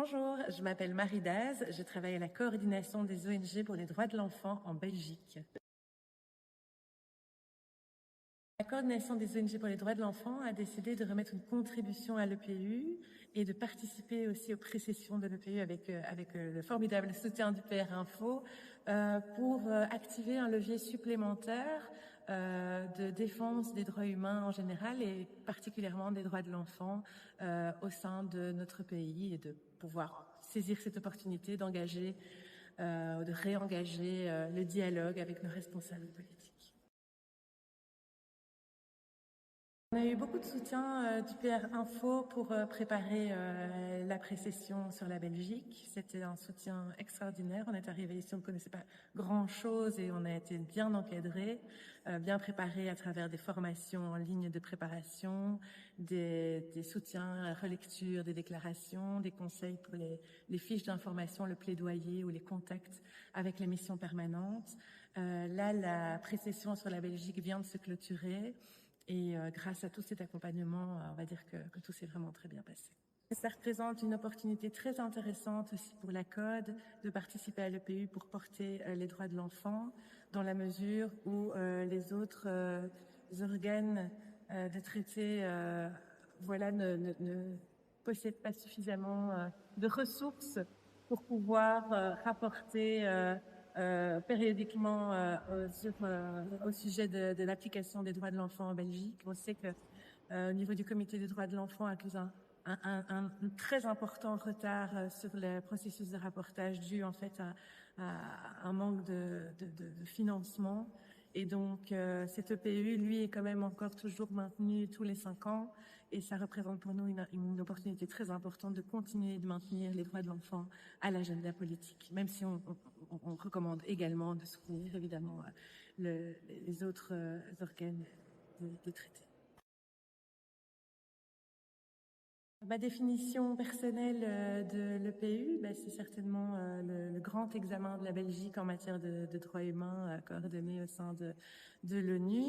Bonjour, je m'appelle Marie Daz, je travaille à la coordination des ONG pour les droits de l'enfant en Belgique. La coordination des ONG pour les droits de l'enfant a décidé de remettre une contribution à l'EPU et de participer aussi aux précessions de l'EPU avec le formidable soutien du PR Info pour activer un levier supplémentaire de défense des droits humains en général et particulièrement des droits de l'enfant au sein de notre pays et de pouvoir saisir cette opportunité d'engager, de réengager le dialogue avec nos responsables politiques. On a eu beaucoup de soutien du PR Info pour préparer la précession sur la Belgique. C'était un soutien extraordinaire. On est arrivé ici, on ne connaissait pas grand-chose et on a été bien encadré, bien préparé à travers des formations en ligne de préparation, des soutiens à relecture, des déclarations, des conseils pour les fiches d'information, le plaidoyer ou les contacts avec les missions permanentes. Là, la précession sur la Belgique vient de se clôturer. Et grâce à tout cet accompagnement, on va dire que tout s'est vraiment très bien passé. Ça représente une opportunité très intéressante aussi pour la CODE de participer à l'EPU pour porter les droits de l'enfant dans la mesure où les autres organes de traité ne possèdent pas suffisamment de ressources pour pouvoir rapporter périodiquement au sujet de l'application des droits de l'enfant en Belgique. On sait que au niveau du comité des droits de l'enfant accuse un très important retard sur le processus de rapportage dû en fait à un manque de financement. Et donc, cet EPU, lui, est quand même encore toujours maintenu tous les 5 ans. Et ça représente pour nous une opportunité très importante de continuer de maintenir les droits de l'enfant à l'agenda politique, même si on recommande également de soutenir, évidemment, les autres organes de traité. Ma définition personnelle de l'EPU, c'est certainement le grand examen de la Belgique en matière de droits humains coordonné au sein de l'ONU.